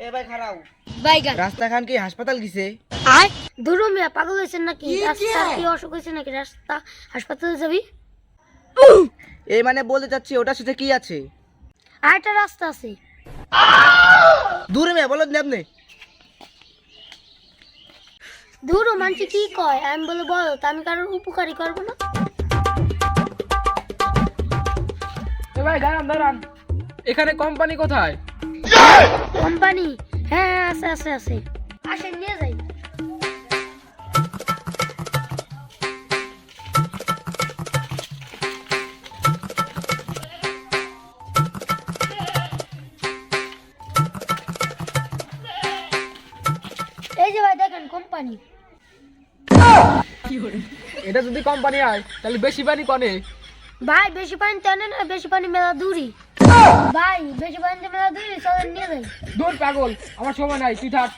এ ভাই খারাও বাইগান রাস্তা খান কি হাসপাতাল গিছে? আয় ধরো মিয়া পাগল হয়েছেন নাকি? রাস্তা কি অসুখ হয়েছে নাকি? রাস্তা হাসপাতালে যাবি? এই মানে বলতে চাচ্ছি ওটার সাথে কি আছে? আর একটা রাস্তা আছে। দূরে মেয়ে বলো না আপনি। ধরো মানছি কি কয়, আমি বলে বলো তা আমি কারোর উপকারী করবো না। ভাই দাঁড়ান দাঁড়ান, এখানে কোম্পানি কোথায়? কোম্পানি? হ্যাঁ আছে আছে আছে, আসেন নিয়ে যাই। এই যে ভাই দেখেন কোম্পানি। এটা যদি কোম্পানি হয় তাহলে বেশি পানি কনে? ভাই বেশি পানি টানে না, বেশি পানি মেলা দূরি। ভাই বেশি পানিতে মেলা দূরি, চলেন নিয়ে যাই। দূর পাগল, আমার সময় নাই, তুই থাক।